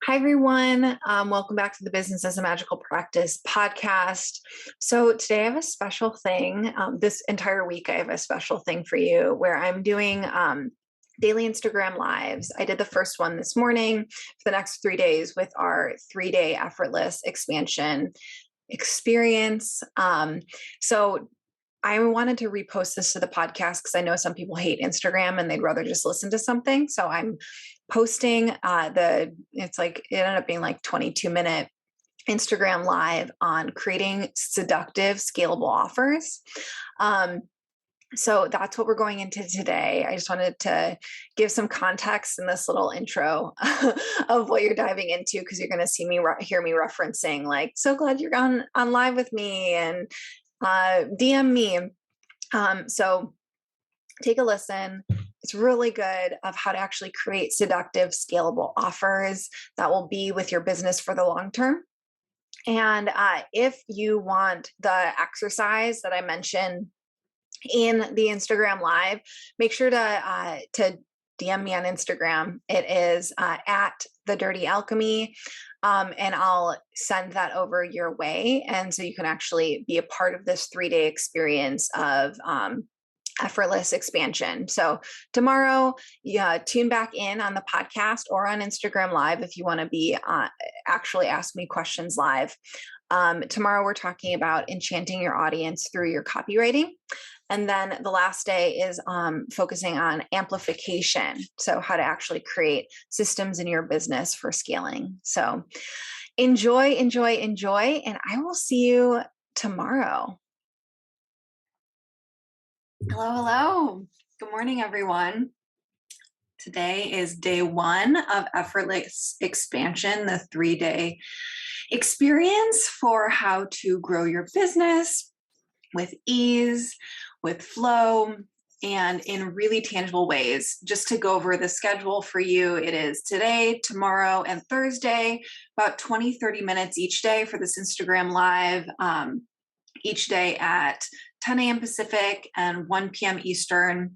Hi, everyone. Welcome back to the Business as a Magical Practice podcast. So, today I have a special thing. This entire week, I have a special thing for you where I'm doing daily Instagram lives. I did the first one this morning for the next 3 days with our 3-day effortless expansion experience. So, I wanted to repost this to the podcast because I know some people hate Instagram and they'd rather just listen to something. So I'm posting it ended up being like 22-minute Instagram live on creating seductive scalable offers. So that's what we're going into today. I just wanted to give some context in this little intro of what you're diving into, because you're going to hear me referencing like, so glad you're on live with me, and DM me. So take a listen. It's really good of how to actually create seductive, scalable offers that will be with your business for the long term. And if you want the exercise that I mentioned in the Instagram live, make sure to DM me on Instagram. It is at the Dirty Alchemy. And I'll send that over your way. And so you can actually be a part of this 3-day experience of effortless expansion. So tomorrow, tune back in on the podcast or on Instagram live if you want to be actually ask me questions live. Tomorrow, we're talking about enchanting your audience through your copywriting. And then the last day is focusing on amplification. So how to actually create systems in your business for scaling. So enjoy, enjoy, enjoy. And I will see you tomorrow. Hello, hello. Good morning, everyone. Today is day 1 of Effortless Expansion, the 3-day experience for how to grow your business with ease, with flow, and in really tangible ways. Just to go over the schedule for you, it is today, tomorrow, and Thursday, about 20-30 minutes each day for this Instagram live, each day at 10 a.m. Pacific and 1 p.m. Eastern.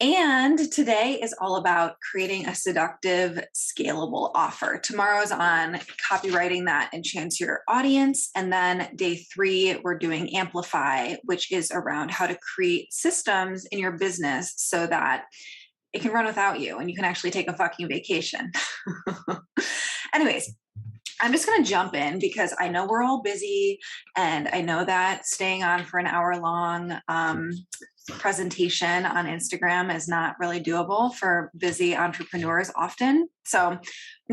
And today is all about creating a seductive, scalable offer. Tomorrow's on copywriting that enchants your audience. And then day 3, we're doing Amplify, which is around how to create systems in your business so that it can run without you and you can actually take a fucking vacation. Anyways, I'm just going to jump in because I know we're all busy, and I know that staying on for an hour-long presentation on Instagram is not really doable for busy entrepreneurs often. So I'm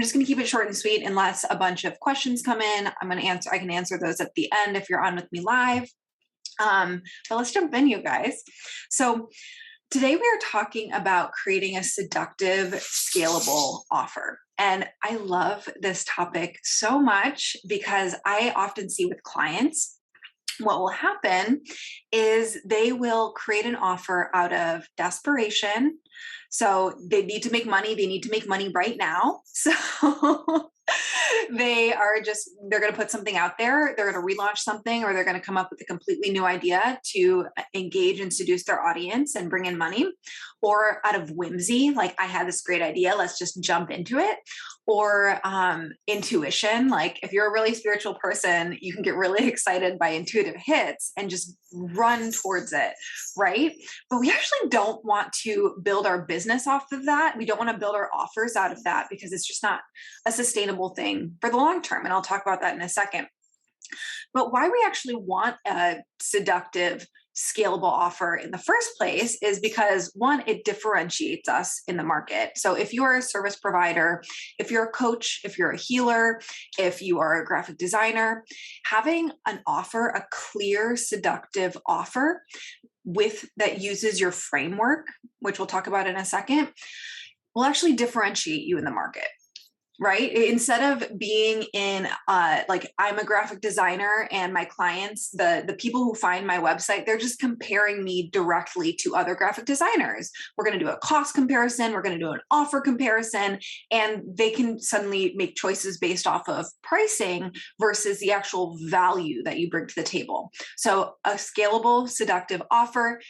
just going to keep it short and sweet unless a bunch of questions come in. I can answer those at the end if you're on with me live. But let's jump in, you guys. So today we are talking about creating a seductive, scalable offer. And I love this topic so much because I often see with clients, what will happen is they will create an offer out of desperation. So they need to make money. They need to make money right now. So they're going to put something out there. They're going to relaunch something, or they're going to come up with a completely new idea to engage and seduce their audience and bring in money, or out of whimsy, like I had this great idea, let's just jump into it. Or intuition, like if you're a really spiritual person, you can get really excited by intuitive hits and just run towards it, right? But we actually don't want to build our business off of that. We don't want to build our offers out of that because it's just not a sustainable thing for the long term. And I'll talk about that in a second. But why we actually want a seductive, scalable offer in the first place is because, one, it differentiates us in the market. So if you are a service provider, if you're a coach, if you're a healer, if you are a graphic designer, having an offer, a clear, seductive offer that uses your framework, which we'll talk about in a second, will actually differentiate you in the market. Right? Instead of being in, like I'm a graphic designer and my clients, the people who find my website, they're just comparing me directly to other graphic designers. We're going to do a cost comparison. We're going to do an offer comparison, and they can suddenly make choices based off of pricing versus the actual value that you bring to the table. So a scalable, seductive offer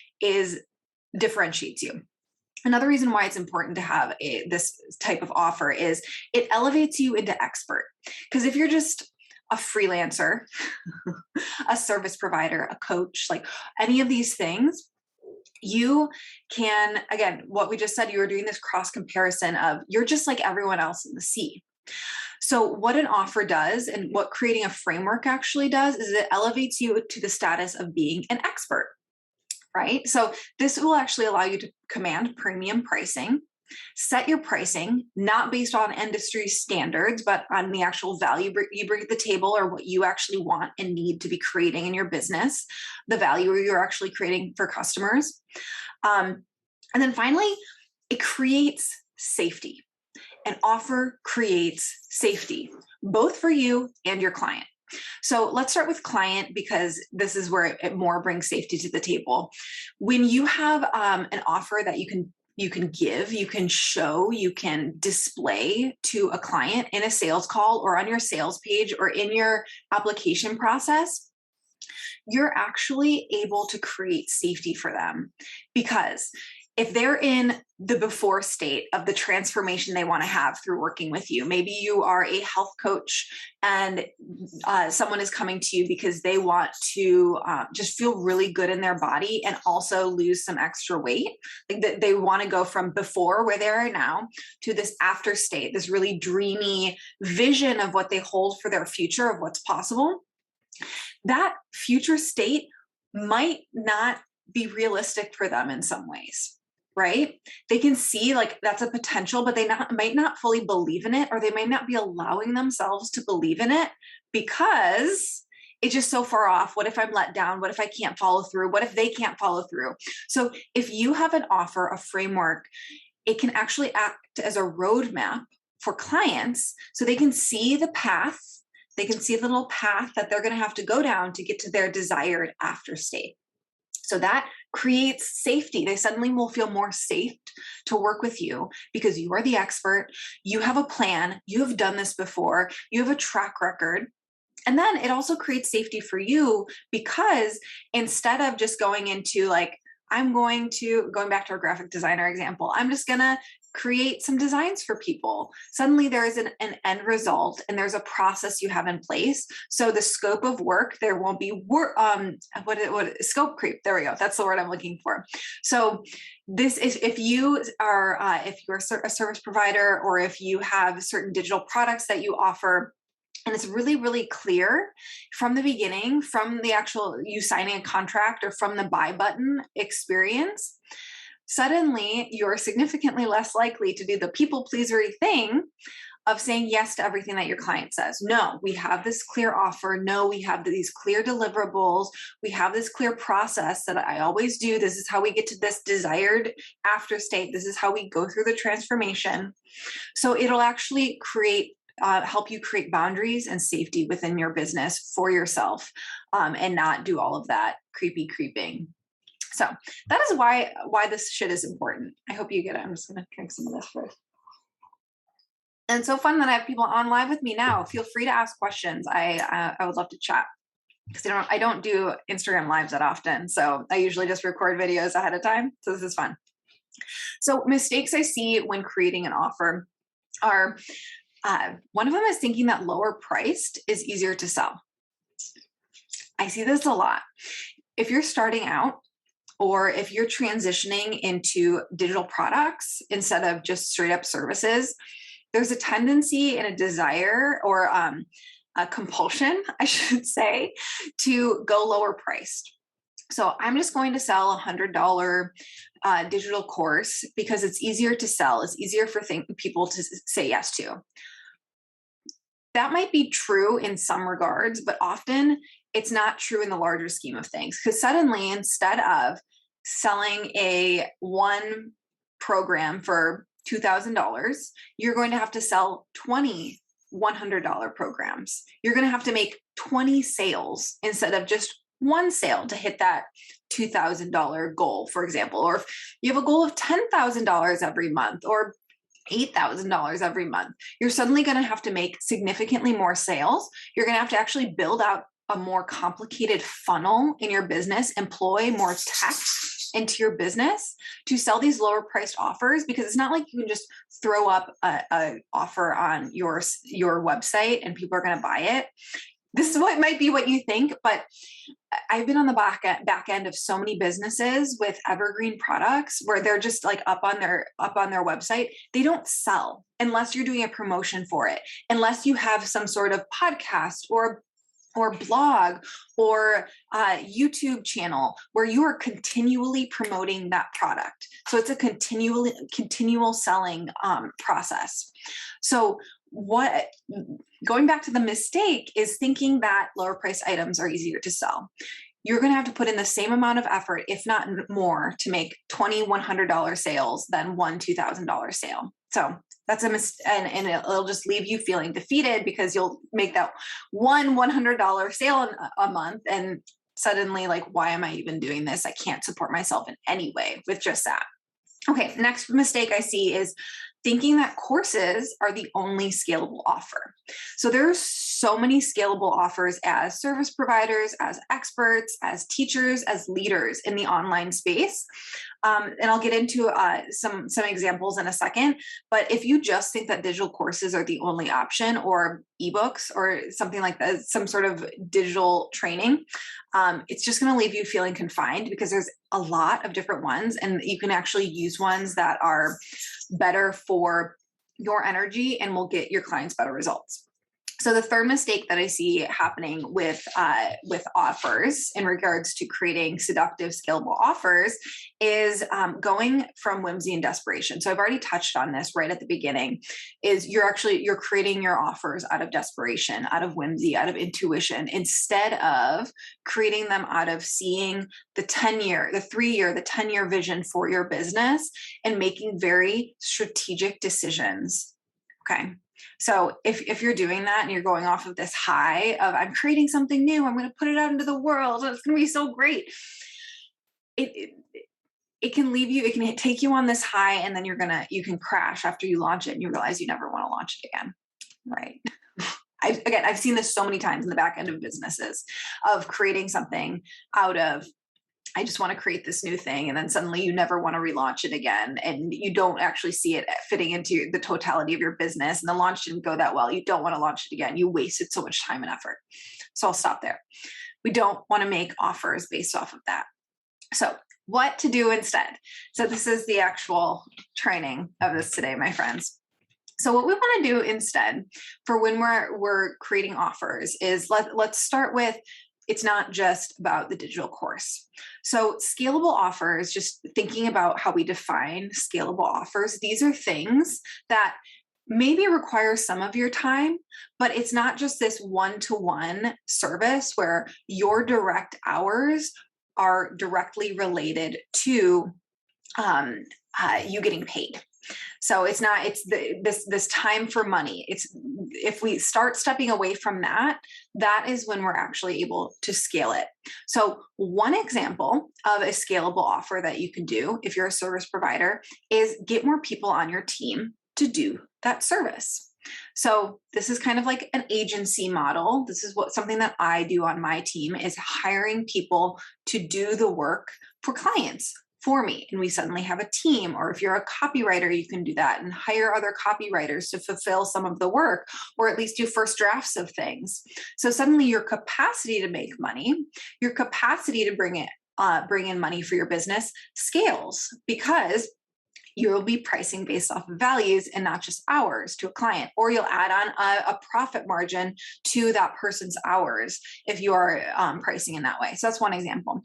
differentiates you. Another reason why it's important to have this type of offer is it elevates you into expert. Because if you're just a freelancer, a service provider, a coach, like any of these things, you can, again, what we just said, you were doing this cross comparison of you're just like everyone else in the sea. So what an offer does and what creating a framework actually does is it elevates you to the status of being an expert, right? So this will actually allow you to command premium pricing, set your pricing, not based on industry standards, but on the actual value you bring to the table or what you actually want and need to be creating in your business, the value you're actually creating for customers. And then finally, it creates safety. An offer creates safety, both for you and your client. So let's start with client because this is where it more brings safety to the table. When you have an offer that you can give, you can show, you can display to a client in a sales call or on your sales page or in your application process, you're actually able to create safety for them. Because if they're in the before state of the transformation they want to have through working with you, maybe you are a health coach and someone is coming to you because they want to just feel really good in their body and also lose some extra weight. Like they want to go from before where they are now to this after state, this really dreamy vision of what they hold for their future, of what's possible. That future state might not be realistic for them in some ways, right? They can see like that's a potential, but they might not fully believe in it, or they might not be allowing themselves to believe in it because it's just so far off. What if I'm let down? What if I can't follow through? What if they can't follow through? So if you have an offer, a framework, it can actually act as a roadmap for clients so they can see the path. They can see the little path that they're going to have to go down to get to their desired after state. So that creates safety. They suddenly will feel more safe to work with you because you are the expert. You have a plan. You have done this before. You have a track record. And then it also creates safety for you because instead of just going into like, going back to our graphic designer example, I'm just going to create some designs for people. Suddenly there is an end result and there's a process you have in place. So the scope of work, there won't be scope creep. There we go. That's the word I'm looking for. So this is, if you're a service provider, or if you have certain digital products that you offer, and it's really, really clear from the beginning, from the actual you signing a contract or from the buy button experience, suddenly you're significantly less likely to do the people pleasery thing of saying yes to everything that your client says. No, we have this clear offer. No, we have these clear deliverables. We have this clear process that I always do. This is how we get to this desired after state. This is how we go through the transformation. So it'll actually help you create boundaries and safety within your business for yourself, and not do all of that creeping. So that is why this shit is important. I hope you get it. I'm just going to drink some of this first. And it's so fun that I have people on live with me now. Feel free to ask questions. I would love to chat because I don't do Instagram lives that often. So I usually just record videos ahead of time. So this is fun. So mistakes I see when creating an offer are, one of them is thinking that lower priced is easier to sell. I see this a lot. If you're starting out, or if you're transitioning into digital products instead of just straight up services, there's a tendency and a desire, or a compulsion, I should say, to go lower priced. So I'm just going to sell a $100 digital course because it's easier to sell. It's easier for people to say yes to. That might be true in some regards, but often it's not true in the larger scheme of things. Because suddenly, instead of selling one program for $2,000, you're going to have to sell 20 $100 programs. You're going to have to make 20 sales instead of just one sale to hit that $2,000 goal, for example. Or if you have a goal of $10,000 every month or $8,000 every month, you're suddenly going to have to make significantly more sales. You're going to have to actually build out a more complicated funnel in your business, employ more tech into your business to sell these lower priced offers, because it's not like you can just throw up a offer on your website and people are going to buy it. This is what might be what you think, but I've been on the back end of so many businesses with evergreen products where they're just like up on their website. They don't sell unless you're doing a promotion for it, unless you have some sort of podcast or blog or YouTube channel where you are continually promoting that product. So it's a continual selling process. So going back to the mistake is thinking that lower price items are easier to sell. You're going to have to put in the same amount of effort, if not more, to make $20 $100 sales than one $2,000 sale. So that's a mistake, and it'll just leave you feeling defeated because you'll make that one $100 sale a month, and suddenly, like, why am I even doing this? I can't support myself in any way with just that. Okay, next mistake I see is thinking that courses are the only scalable offer. So there's so many scalable offers as service providers, as experts, as teachers, as leaders in the online space. And I'll get into some examples in a second. But if you just think that digital courses are the only option, or ebooks or something like that, some sort of digital training, it's just going to leave you feeling confined, because there's a lot of different ones, and you can actually use ones that are better for your energy and will get your clients better results. So the third mistake that I see happening with offers in regards to creating seductive, scalable offers is going from whimsy and desperation. So I've already touched on this right at the beginning, is you're creating your offers out of desperation, out of whimsy, out of intuition, instead of creating them out of seeing the 10-year, the 3-year, the 10-year vision for your business and making very strategic decisions. Okay. So if you're doing that and you're going off of this high of, I'm creating something new, I'm going to put it out into the world, and it's going to be so great, it can leave you, it can take you on this high, and then you can crash after you launch it and you realize you never want to launch it again. Right. I've seen this so many times in the back end of businesses, of creating something out of, I just want to create this new thing, and then suddenly you never want to relaunch it again, and you don't actually see it fitting into the totality of your business, and the launch didn't go that well. You don't want to launch it again. You wasted so much time and effort. So I'll stop there. We don't want to make offers based off of that. So what to do instead? So this is the actual training of this today, my friends. So what we want to do instead for when we're creating offers is let's start with, it's not just about the digital course. So scalable offers, just thinking about how we define scalable offers, these are things that maybe require some of your time, but it's not just this one-to-one service where your direct hours are directly related to you getting paid. So it's this time for money. If we start stepping away from that, that is when we're actually able to scale it. So one example of a scalable offer that you can do if you're a service provider is get more people on your team to do that service. So this is kind of like an agency model. This is something that I do on my team, is hiring people to do the work for clients for me. And we suddenly have a team. Or if you're a copywriter, you can do that and hire other copywriters to fulfill some of the work, or at least do first drafts of things. So suddenly your capacity to make money, your capacity to bring in money for your business scales, because you'll be pricing based off of values and not just hours to a client, or you'll add on a profit margin to that person's hours if you are pricing in that way. So that's one example.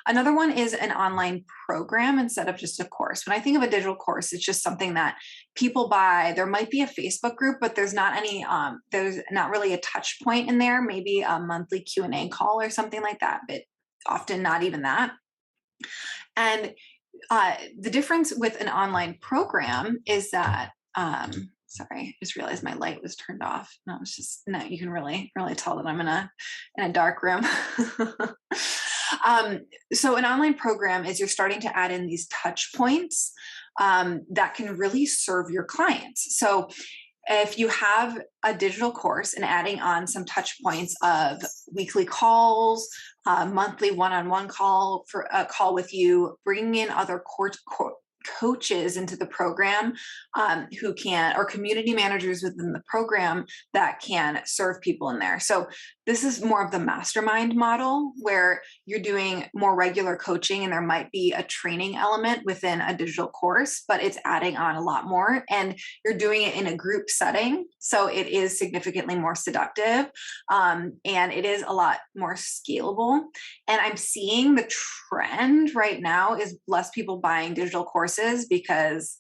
Another one is an online program instead of just a course. When I think of a digital course, it's just something that people buy. There might be a Facebook group, but there's not really a touch point in there, maybe a monthly Q&A call or something like that, but often not even that. And the difference with an online program is that, sorry, I just realized my light was turned off. No, it's just, no, you can really tell that I'm in a dark room. So an online program is you're starting to add in these touch points that can really serve your clients. So if you have a digital course and adding on some touch points of weekly calls, monthly one-on-one call for a call with you, bringing in other coaches into the program who can, or community managers within the program that can serve people in there. So this is more of the mastermind model where you're doing more regular coaching and there might be a training element within a digital course, but it's adding on a lot more and you're doing it in a group setting. So it is significantly more seductive and it is a lot more scalable. And I'm seeing the trend right now is less people buying digital courses because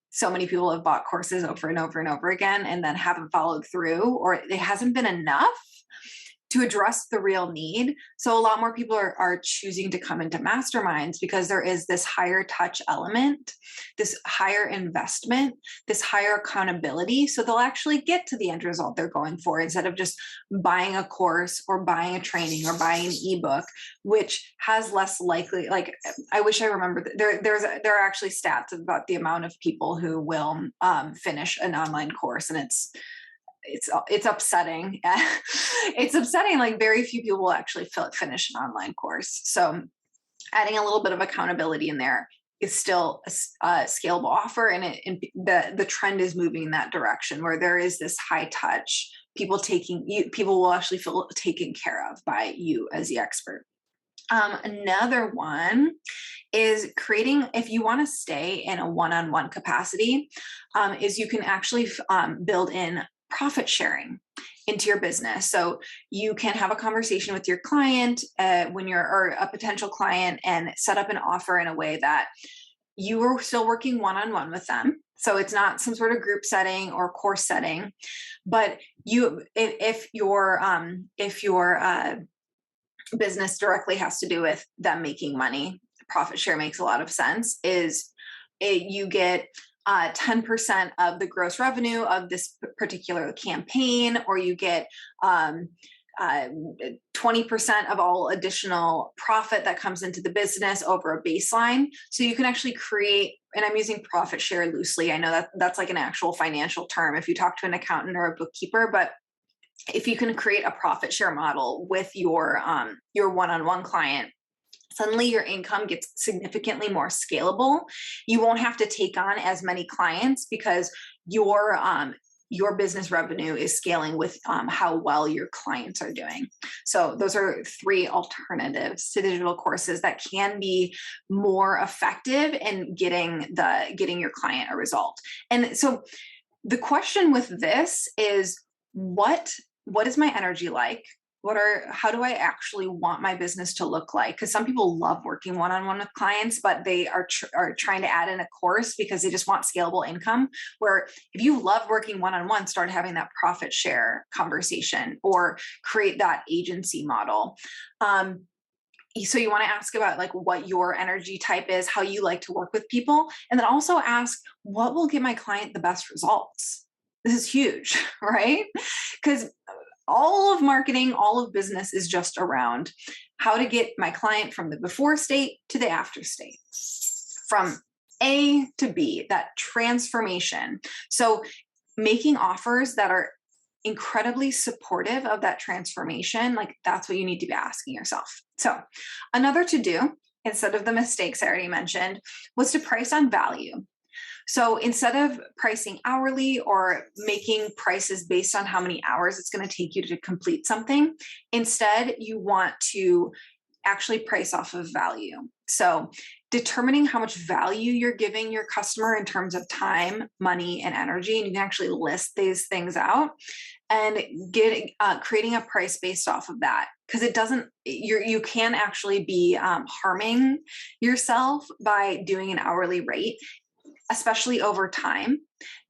so many people have bought courses over and over and over again and then haven't followed through, or it hasn't been enough to address the real need. So a lot more people are choosing to come into masterminds because there is this higher touch element, this higher investment, this higher accountability. So they'll actually get to the end result they're going for instead of just buying a course or buying a training or buying an ebook, which has less likely, like, I wish I remembered there are actually stats about the amount of people who will finish an online course, and it's upsetting. It's upsetting. Like very few people will actually finish an online course. So adding a little bit of accountability in there is still a scalable offer. And the trend is moving in that direction where there is this high touch, people will actually feel taken care of by you as the expert. Another one is creating, if you want to stay in a one-on-one capacity, is you can actually build in profit sharing into your business. So you can have a conversation with your client or a potential client and set up an offer in a way that you are still working one-on-one with them. So it's not some sort of group setting or course setting, but if your business directly has to do with them making money, profit share makes a lot of sense, you get 10% of the gross revenue of this particular campaign, or you get 20% of all additional profit that comes into the business over a baseline. So you can actually create, and I'm using profit share loosely. I know that that's like an actual financial term if you talk to an accountant or a bookkeeper, but if you can create a profit share model with your one-on-one client, suddenly your income gets significantly more scalable. You won't have to take on as many clients because your business revenue is scaling with how well your clients are doing. So those are 3 alternatives to digital courses that can be more effective in getting your client a result. And so the question with this is, what is my energy like? How do I actually want my business to look like? Because some people love working one-on-one with clients, but they are trying to add in a course because they just want scalable income. Where if you love working one-on-one, start having that profit share conversation or create that agency model. So you want to ask about like what your energy type is, how you like to work with people, and then also ask what will get my client the best results. This is huge, right? Because all of marketing, all of business is just around how to get my client from the before state to the after state, from A to B, that transformation. So making offers that are incredibly supportive of that transformation, like that's what you need to be asking yourself. So another to do, instead of the mistakes I already mentioned, was to price on value. So instead of pricing hourly or making prices based on how many hours it's going to take you to complete something, instead you want to actually price off of value. So determining how much value you're giving your customer in terms of time, money, and energy, and you can actually list these things out and creating a price based off of that. Because you can actually be harming yourself by doing an hourly rate, especially over time,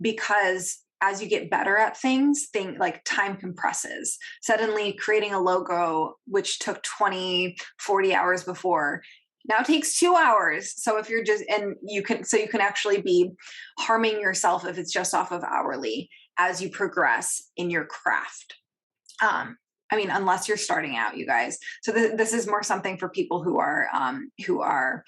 because as you get better at things like time compresses. Suddenly creating a logo, which took 20, 40 hours before, now takes 2 hours. So if you're you can actually be harming yourself if it's just off of hourly as you progress in your craft. Unless you're starting out, you guys. So this is more something for people who are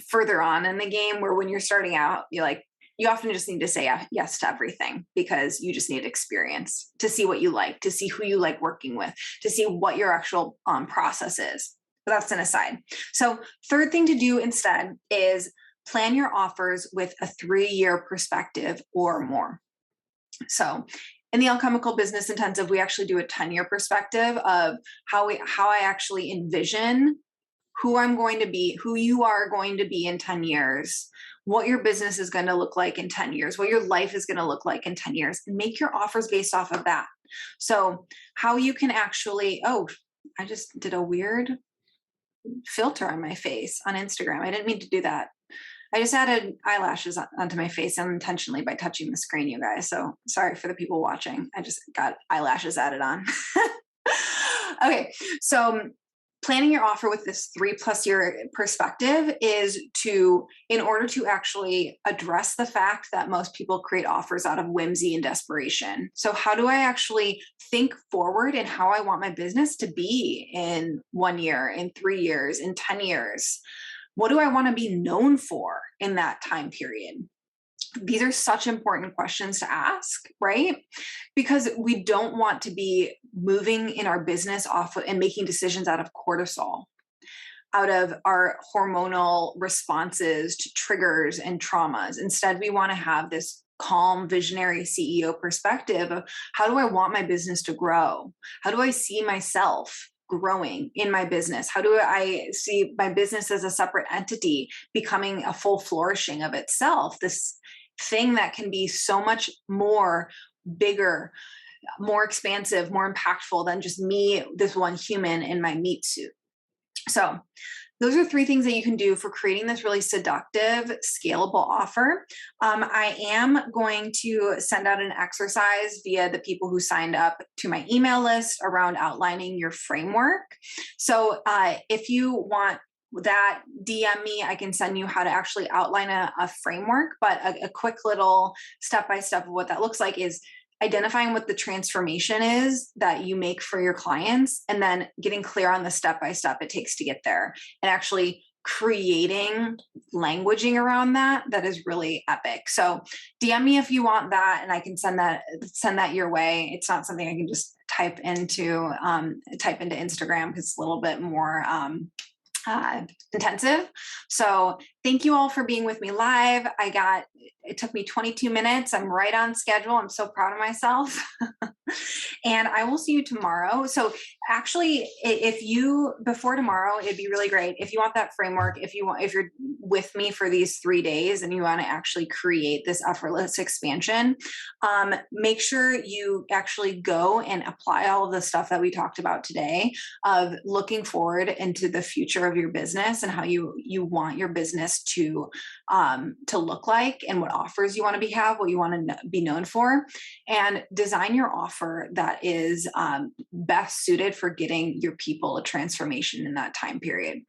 further on in the game, where when you're starting out, you're like, you often just need to say yes to everything because you just need experience to see what you like, to see who you like working with, to see what your actual process is. But that's an aside. So third thing to do instead is plan your offers with a 3-year perspective or more. So in the Alchemical Business Intensive, we actually do a 10-year perspective of how I actually envision who I'm going to be, who you are going to be in 10 years, what your business is going to look like in 10 years, what your life is going to look like in 10 years, and make your offers based off of that. So how you can actually, oh, I just did a weird filter on my face on Instagram. I didn't mean to do that. I just added eyelashes onto my face unintentionally by touching the screen, you guys. So sorry for the people watching. I just got eyelashes added on. Okay, so planning your offer with this 3+ year perspective is in order to actually address the fact that most people create offers out of whimsy and desperation. So how do I actually think forward in how I want my business to be in 1 year, in 3 years, in 10 years? What do I want to be known for in that time period? These are such important questions to ask, right? Because we don't want to be moving in our business off of, and making decisions out of cortisol, out of our hormonal responses to triggers and traumas. Instead, we want to have this calm, visionary CEO perspective of how do I want my business to grow? How do I see myself growing in my business? How do I see my business as a separate entity becoming a full flourishing of itself? This thing that can be so much more bigger, more expansive, more impactful than just me, this one human in my meat suit. So those are 3 things that you can do for creating this really seductive, scalable offer. I am going to send out an exercise via the people who signed up to my email list around outlining your framework. So if you want that, DM me. I can send you how to actually outline a framework, but a quick little step-by-step of what that looks like is identifying what the transformation is that you make for your clients, and then getting clear on the step-by-step it takes to get there, and actually creating languaging around that is really epic. So DM me if you want that, and I can send that your way. It's not something I can just type into Instagram because it's a little bit more intensive. So thank you all for being with me live. It took me 22 minutes. I'm right on schedule. I'm so proud of myself. And I will see you tomorrow. So actually, before tomorrow, it'd be really great if you want that framework, if you're with me for these 3 days and you want to actually create this effortless expansion, make sure you actually go and apply all of the stuff that we talked about today of looking forward into the future of your business and how you want your business to look like, and what offers you want to have, what you want to be known for, and design your offer that is best suited for getting your people a transformation in that time period.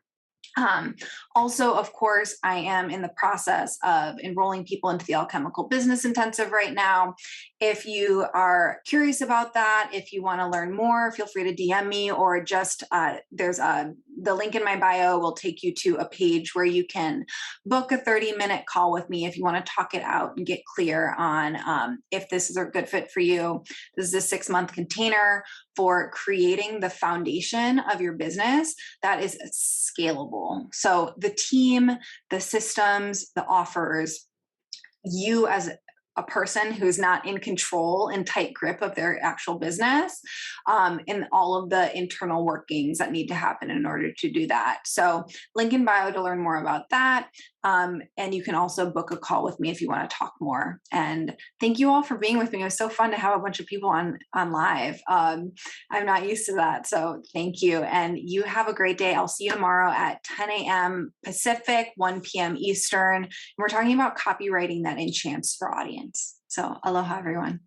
Also, of course, I am in the process of enrolling people into the Alchemical Business Intensive right now. If you are curious about that, if you want to learn more, feel free to DM me, or just the link in my bio will take you to a page where you can book a 30-minute call with me if you want to talk it out and get clear on if this is a good fit for you. This is a 6-month container for creating the foundation of your business that is scalable. So the team, the systems, the offers, you as a person who's not in control and tight grip of their actual business, and all of the internal workings that need to happen in order to do that. So link in bio to learn more about that. And you can also book a call with me if you want to talk more. And thank you all for being with me. It was so fun to have a bunch of people on live. I'm not used to that. So thank you. And you have a great day. I'll see you tomorrow at 10 a.m. Pacific, 1 p.m. Eastern. And we're talking about copywriting that enchants your audience. So aloha, everyone.